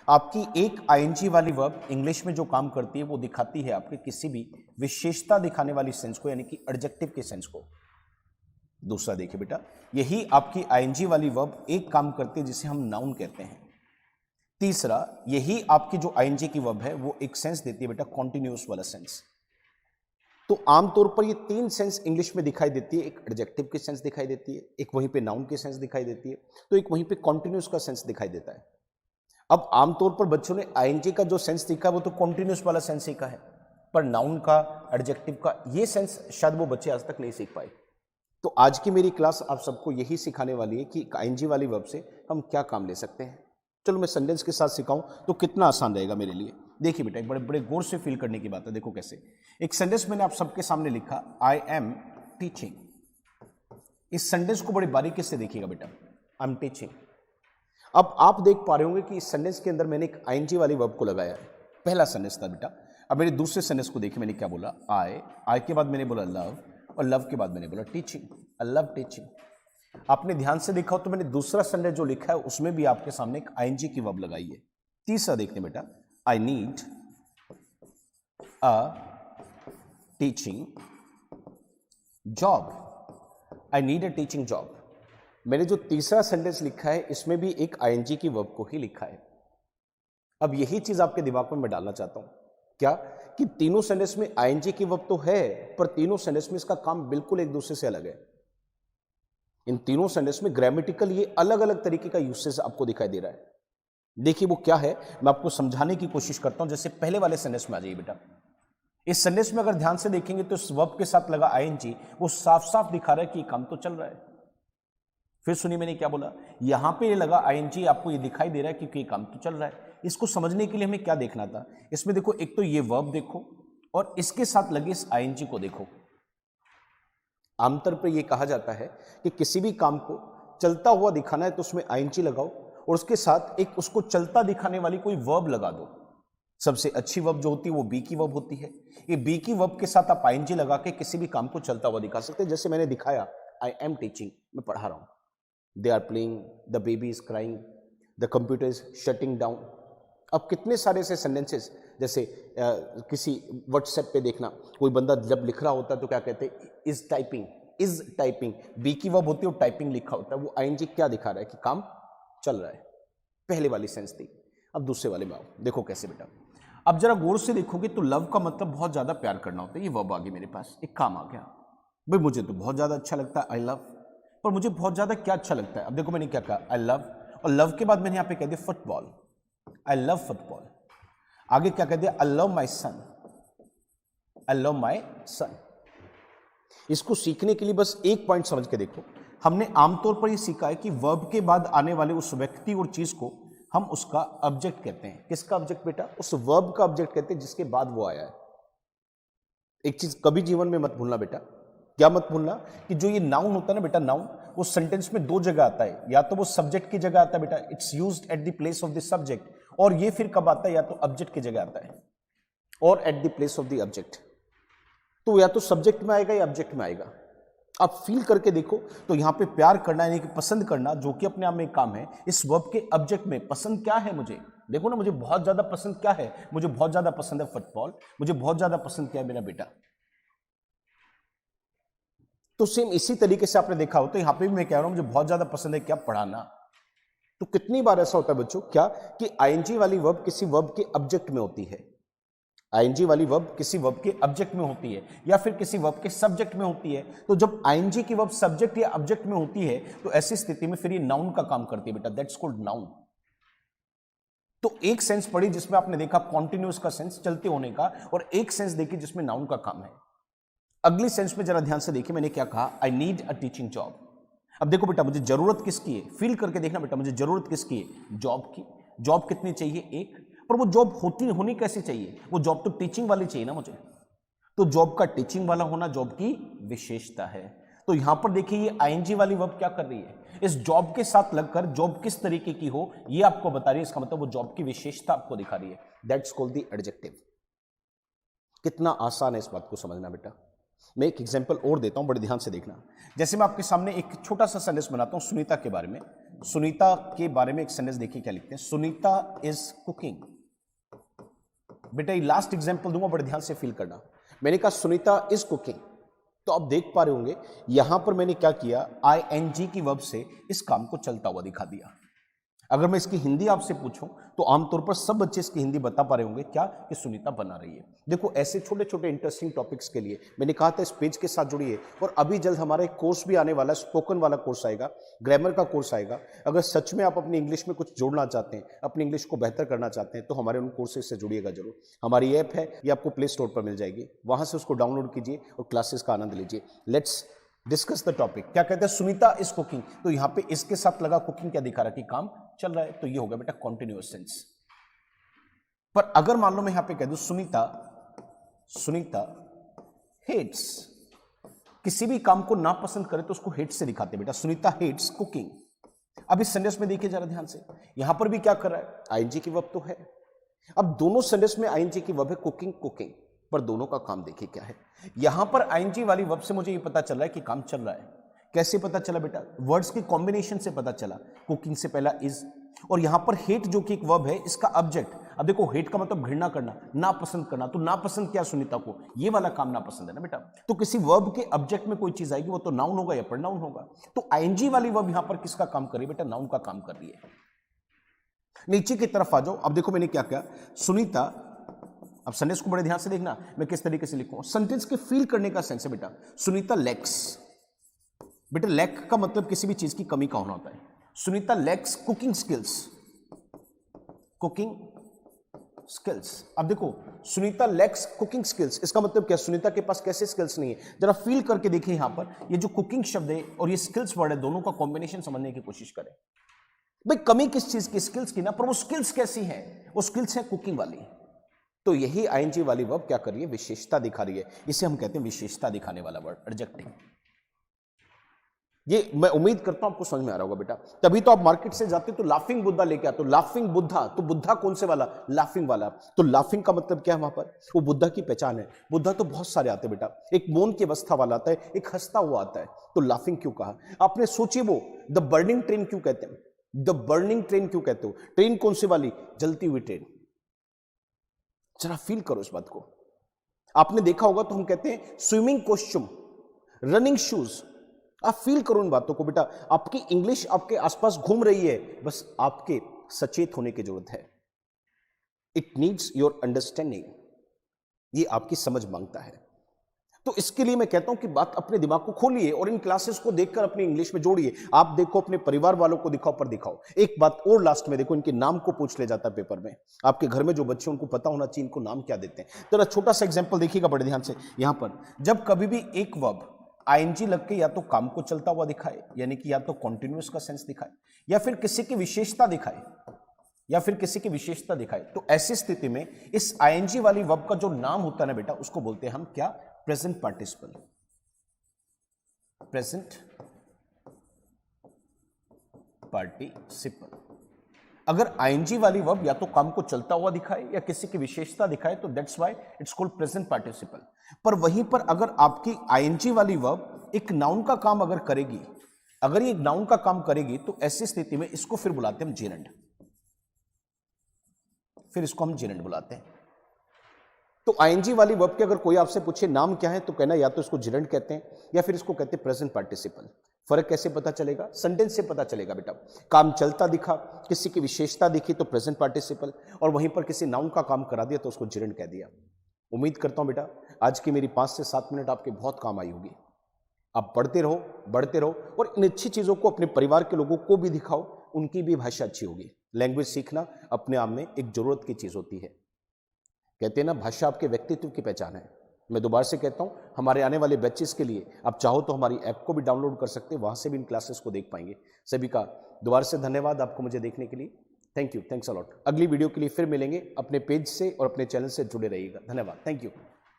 आपकी एक आईएनजी वाली वर्ब इंग्लिश में जो काम करती है वो दिखाती है आपके किसी भी विशेषता दिखाने वाली सेंस को, यानी कि एडजेक्टिव के सेंस को। दूसरा देखिए बेटा, यही आपकी आईएनजी वाली वर्ब एक काम करती है जिसे हम नाउन कहते हैं। तीसरा, यही आपकी जो आईएनजी की वर्ब है वो एक सेंस देती है बेटा, कॉन्टिन्यूअस वाला सेंस। तो आमतौर पर ये तीन सेंस इंग्लिश में दिखाई देती है, एक एडजेक्टिव की सेंस दिखाई देती है, एक वहीं पे नाउन की सेंस दिखाई देती है, तो एक वहीं पे कॉन्टिन्यूअस का सेंस दिखाई देता है। अब आमतौर पर बच्चों ने आईएनजी का जो सेंस सीखा वो तो कॉन्टिन्यूअस वाला सेंस सीखा है, पर नाउन का, एडजेक्टिव का ये सेंस शायद वो बच्चे आज तक नहीं सीख पाए। तो आज की मेरी क्लास आप सबको यही सिखाने वाली है कि आईएनजी वाली वर्ब से हम क्या काम ले सकते हैं। चलो मैं सेंटेंस के साथ सिखाऊं तो कितना आसान रहेगा मेरे लिए। देखिए बेटा, एक बड़े बड़े गौर से फील करने की बात है। देखो कैसे, एक सेंटेंस मैंने आप सबके सामने लिखा, आई एम टीचिंग। इस सेंटेंस को बड़ी बारीकी से देखिएगा बेटा, आई एम टीचिंग। अब आप देख पा रहे होंगे कि इस सेंटेंस के अंदर मैंने एक आईएनजी वाली वर्ब को लगाया है। पहला सेंटेंस था बेटा। अब मेरे दूसरे सेंटेंस को देखिए, मैंने क्या बोला, आई के बाद मैंने बोला लव, और लव के बाद मैंने बोला टीचिंग, आई लव टीचिंग। आपने ध्यान से देखा हो तो मैंने दूसरा सेंटेंस जो लिखा है उसमें भी आपके सामने एक आईएनजी की वर्ब लगाई है। तीसरा देखते बेटा, I need a teaching job, I need a teaching job. मैंने जो तीसरा सेंटेंस लिखा है इसमें भी एक आईएनजी की वर्ब को ही लिखा है। अब यही चीज आपके दिमाग में मैं डालना चाहता हूं, क्या कि तीनों सेंटेंस में आईएनजी की वर्ब तो है, पर तीनों सेंटेंस में इसका काम बिल्कुल एक दूसरे से अलग है। इन तीनों सेंटेंस में ग्रामेटिकल ये अलग अलग तरीके का यूसेज आपको दिखाई दे रहा है। देखिए वो क्या है, मैं आपको समझाने की कोशिश करता हूं। जैसे पहले वाले सेंटेंस में आ जाइए बेटा। इस सेंटेंस में अगर ध्यान से देखेंगे तो इस वर्ब के साथ लगा आईएनजी वो साफ साफ दिखा रहा है कि काम तो चल रहा है। फिर सुनिए मैंने क्या बोला, यहां पे ये लगा आईएनजी, आपको ये दिखाई दे रहा है क्योंकि काम तो चल रहा है। इसको समझने के लिए हमें क्या देखना था, इसमें देखो एक तो ये वर्ब देखो और इसके साथ लगे इस आईएनजी को देखो। आमतौर पर यह कहा जाता है कि किसी भी काम को चलता हुआ दिखाना है तो उसमें आईएनजी लगाओ और उसके साथ एक उसको चलता दिखाने वाली कोई वर्ब लगा दो। सबसे अच्छी वर्ब जो होती है वो बी की वर्ब होती है। ये बी की वर्ब के साथ आप आईएनजी लगा के किसी भी काम को चलता हुआ दिखा सकते हैं। जैसे मैंने दिखाया, आई एम टीचिंग, मैं पढ़ा रहा हूं, they are playing, the baby is crying, the computer is shutting down. अब कितने सारे ऐसे सेंटेंसेस, जैसे किसी व्हाट्सएप पे देखना, कोई बंदा जब लिख रहा होता है तो क्या कहते हैं, is typing, is typing, be की वर्ब होती है और टाइपिंग लिखा होता है। वो आईएनजी क्या दिखा रहा है कि काम चल रहा है। पहले वाली सेंस थी। अब दूसरे वाले में आओ, देखो कैसे बेटा। अब जरा गौर से देखोगे तो लव का मतलब बहुत ज्यादा प्यार करना होता है। ये वर्ब आ गई मेरे पास, एक काम आ गया भाई, मुझे तो बहुत ज्यादा अच्छा लगता है आई लव, पर मुझे बहुत ज्यादा क्या अच्छा लगता है। अब देखो मैंने क्या कहा, आई लव, और लव के बाद मैंने यहां पे कह दिया फुटबॉल, आई लव फुटबॉल। आगे क्या कह दिया, I love my sun, I love my सन। इसको सीखने के लिए बस एक पॉइंट समझ के देखो। हमने आमतौर पर यह सीखा है कि वर्ब के बाद आने वाले उस व्यक्ति और चीज को हम उसका ऑब्जेक्ट कहते हैं। किसका ऑब्जेक्ट बेटा, उस वर्ब का ऑब्जेक्ट कहते हैं जिसके बाद वो आया है। एक चीज कभी जीवन में मत भूलना बेटा, क्या मत भूलना, कि जो ये नाउन होता है ना बेटा, नाउन वो सेंटेंस में दो जगह आता है। या तो वो सब्जेक्ट की जगह आता है बेटा, it's used at the place of the subject, और ये फिर कब आता है, या तो ऑब्जेक्ट की जगह आता है और at the place of the object. तो या तो सब्जेक्ट में आएगा या ऑब्जेक्ट में आएगा। आप फील करके देखो तो यहां पे प्यार करना यानी कि पसंद करना, जो कि अपने आप में एक काम है, इस वर्ब के ऑब्जेक्ट में पसंद क्या है मुझे, देखो ना, मुझे बहुत ज्यादा पसंद क्या है, मुझे बहुत ज्यादा पसंद है फुटबॉल, मुझे बहुत ज्यादा पसंद क्या है मेरा बेटा। तो सेम इसी तरीके से आपने देखा हो तो यहां पे भी मैं कह रहा हूं मुझे बहुत ज्यादा पसंद है क्या, पढ़ाना। तो कितनी बार ऐसा होता है बच्चों, क्या कि आईएनजी वाली वर्ब किसी वर्ब के ऑब्जेक्ट में होती है, आईएनजी वाली वर्ब किसी वर्ब के ऑब्जेक्ट में होती है या फिर किसी वर्ब के सब्जेक्ट में होती है। तो जब आईएनजी की वर्ब सब्जेक्ट या ऑब्जेक्ट में होती है तो ऐसी स्थिति में फिर ये नाउन का काम करती है बेटा, दैट्स कॉल्ड नाउन। तो एक सेंस पढ़ी जिसमें आपने देखा कॉन्टिन्यूअस का सेंस, चलते होने का, और एक सेंस देखी जिसमें नाउन का काम है। अगली सेंस में जरा ध्यान से देखिए, मैंने क्या कहा, I need a teaching job. अब देखो बेटा, मुझे जरूरत किसकी है, फील करके देखना बेटा, मुझे जरूरत किसकी है, जॉब की। जॉब कितनी चाहिए, एक, पर वो जॉब होनी कैसी चाहिए, वो जॉब तो टीचिंग वाली चाहिए ना मुझे। तो जॉब का टीचिंग वाला होना जॉब की विशेषता है। तो यहां पर देखिए ये आईएनजी वाली वर्ब क्या कर रही है, इस जॉब के साथ लगकर जॉब किस तरीके की हो ये आपको बता रही है। इसका मतलब वो जॉब की विशेषता आपको दिखा रही है, दैट्स कॉल्ड द एडजेक्टिव। कितना आसान है इस बात को समझना बेटा। मैं एक एग्जांपल और देता हूं, बड़े ध्यान से देखना। जैसे मैं आपके सामने एक छोटा सा सेंटेंस बनाता हूं सुनीता के बारे में। सुनीता के बारे में एक सेंटेंस देखिए क्या लिखते हैं, सुनीता इज कुकिंग। बेटा ये लास्ट एग्जांपल दूंगा, बड़े ध्यान से फील करना। मैंने कहा सुनीता इज कुकिंग, तो आप देख पा रहे होंगे यहां पर मैंने क्या किया, आईएनजी की वर्ब से इस काम को चलता हुआ दिखा दिया। अगर मैं इसकी हिंदी आपसे पूछूं तो आमतौर पर सब बच्चे इसकी हिंदी बता पा रहे होंगे क्या, कि सुनीता बना रही है। देखो ऐसे छोटे छोटे इंटरेस्टिंग टॉपिक्स के लिए मैंने कहा था इस पेज के साथ जुड़िए। और अभी जल्द हमारा एक कोर्स भी आने वाला है, स्पोकन वाला कोर्स आएगा, ग्रामर का कोर्स आएगा। अगर सच में आप अपनी इंग्लिश में कुछ जोड़ना चाहते हैं, अपनी इंग्लिश को बेहतर करना चाहते हैं, तो हमारे उन कोर्सेज से जुड़िएगा जरूर। हमारी ऐप है, ये आपको प्ले स्टोर पर मिल जाएगी, वहां से उसको डाउनलोड कीजिए और क्लासेस का आनंद लीजिए। Let's discuss the topic. क्या कहते हैं, सुनीता इज कुकिंग, तो यहां पे इसके साथ लगा कुकिंग क्या दिखा रहा है कि काम चल रहा है, तो ये होगा बेटा कॉन्टिन्यूअस सेंस। पर अगर मान लो मैं यहां पे कह दूं सुनीता हेट्स, किसी भी काम को नापसंद करे तो उसको हेट से दिखाते बेटा, सुनीता हेट्स कुकिंग। अब इस सेंटेंस में देखिए जरा ध्यान से, यहां पर भी क्या कर रहा है, आईएनजी की वर्ब तो है। अब दोनों सेंटेंस में आईएनजी की वर्ब है कुकिंग, पर दोनों का काम देखिए क्या है। यहां पर आईएनजी वाली वर्ब से मुझे ये पता चल रहा है कि काम चल रहा है। कैसे पता चला बेटा, वर्ड्स के कॉम्बिनेशन से पता चला। कुकिंग से पहला इज, और यहां पर हेट जो कि एक वर्ब है, इसका ऑब्जेक्ट। अब देखो हेट का मतलब घृणा करना, नापसंद करना, तो नापसंद क्या सुनीता को, ये वाला काम नापसंद है ना बेटा। तो किसी वर्ब के ऑब्जेक्ट में कोई चीज आएगी वो तो नाउन होगा या प्रोनाउन होगा। तो आईएनजी वाली वर्ब यहां पर किसका काम कर रही है बेटा, नाउन का काम कर रही है। नीचे की तरफ आ जाओ। अब देखो मैंने क्या किया, सुनीता, अब सेंटेंस को बड़े ध्यान से देखना मैं किस तरीके से लिखूं। सेंटेंस के फील करने का सेंस है बेटा, सुनीता लैक्स। बेटा लैक का मतलब किसी भी चीज की कमी का होना होता है। Sunita lakhs cooking skills. अब देखो सुनीता लैक्स कुकिंग स्किल्स, इसका मतलब क्या, सुनीता के पास कैसे स्किल्स नहीं है। जरा फील करके देखिए यहां पर, ये जो कुकिंग शब्द है और ये स्किल्स वर्ड है, दोनों का कॉम्बिनेशन समझने की कोशिश करें। भाई कमी किस चीज की, स्किल्स की ना, पर वो स्किल्स कैसी है, वो स्किल्स है कुकिंग वाली। तो यही आईएनजी वाली वर्ब क्या कर रही है, विशेषता दिखा रही है। इसे हम कहते हैं विशेषता दिखाने वाला वर्ड, एडजेक्टिव। ये मैं उम्मीद करता हूं आपको समझ में आ रहा होगा बेटा। तभी तो आप मार्केट से जाते तो लाफिंग बुद्धा लेके आते हो, लाफिंग बुद्धा, तो बुद्धा कौन से वाला, लाफिंग वाला। तो लाफिंग का मतलब क्या है, वहां पर वो बुद्धा की पहचान है। बुद्धा तो बहुत सारे आते हैं बेटा, एक मौन की अवस्था वाला आता है, एक हंसता हुआ आता है। तो लाफिंग क्यों कहा आपने, सोचिए वो द बर्निंग ट्रेन क्यों कहते हैं, द बर्निंग ट्रेन क्यों कहते हो, ट्रेन कौन सी वाली, जलती हुई ट्रेन। जरा फील करो इस बात को। आपने देखा होगा तो हम कहते हैं स्विमिंग कॉस्ट्यूम, रनिंग शूज। आप फील करो इन बातों को बेटा। आपकी इंग्लिश आपके आसपास घूम रही है, बस आपके सचेत होने की जरूरत है। इट नीड्स योर अंडरस्टैंडिंग, ये आपकी समझ मांगता है। तो इसके लिए मैं कहता हूं कि बात अपने दिमाग को खोलिए और इन क्लासेस को देखकर अपनी इंग्लिश में जोड़िए। आप देखो अपने परिवार वालों को दिखाओ, पर दिखाओ। एक बात और लास्ट में देखो, इनके नाम को पूछ ले जाता है पेपर में। आपके घर में जो बच्चे उनको पता होना चाहिए इनको नाम क्या देते हैं। तो छोटा सा एग्जांपल देखिएगा बड़े ध्यान से। यहां पर जब कभी भी एक वर्ब आईएनजी लग के या तो काम को चलता हुआ दिखाए, यानी कि या तो कॉन्टिन्यूअस का सेंस दिखाए, या फिर किसी की विशेषता दिखाए, तो ऐसी स्थिति में इस आईएनजी वाली वर्ब का जो नाम होता है ना बेटा, उसको बोलते हैं हम क्या, प्रेजेंट पार्टिसिपल। Present participle. अगर आईएनजी वाली वर्ब या तो काम को चलता हुआ दिखाए या किसी की विशेषता दिखाए, तो that's why it's called present participle. पर वहीं पर अगर आपकी आईएनजी वाली वर्ब एक नाउन का काम अगर करेगी, अगर ये एक नाउन का काम करेगी, तो ऐसी स्थिति में इसको फिर बुलाते हैं हम जेरेंड। फिर इसको हम जेरेंड बुलाते हैं। तो आईएनजी वाली वर्ब के अगर कोई आपसे पूछे नाम क्या है, तो कहना या तो इसको जेरेंड कहते हैं या फिर इसको कहते हैं प्रेजेंट पार्टिसिपल। फर्क कैसे पता चलेगा, सेंटेंस से पता चलेगा बेटा। काम चलता दिखा, किसी की विशेषता दिखी तो प्रेजेंट पार्टिसिपल, और वहीं पर किसी नाउन का काम करा दिया तो उसको जेरेंड कह दिया। उम्मीद करता हूं बेटा आज की मेरी 5 से 7 मिनट आपके बहुत काम आई होगी। आप पढ़ते रहो और इन अच्छी चीजों को अपने परिवार के लोगों को भी दिखाओ, उनकी भी भाषा अच्छी होगी। लैंग्वेज सीखना अपने आप में एक जरूरत की चीज होती है। कहते हैं ना, भाषा आपके व्यक्तित्व की पहचान है। मैं दोबारा से कहता हूं, हमारे आने वाले बैचेस के लिए आप चाहो तो हमारी ऐप को भी डाउनलोड कर सकते हैं, वहां से भी इन क्लासेस को देख पाएंगे। सभी का दोबारा से धन्यवाद आपको मुझे देखने के लिए। Thank you, thanks a lot. अगली वीडियो के लिए फिर मिलेंगे। अपने पेज से और अपने चैनल से जुड़े रहिएगा। धन्यवाद, थैंक यू।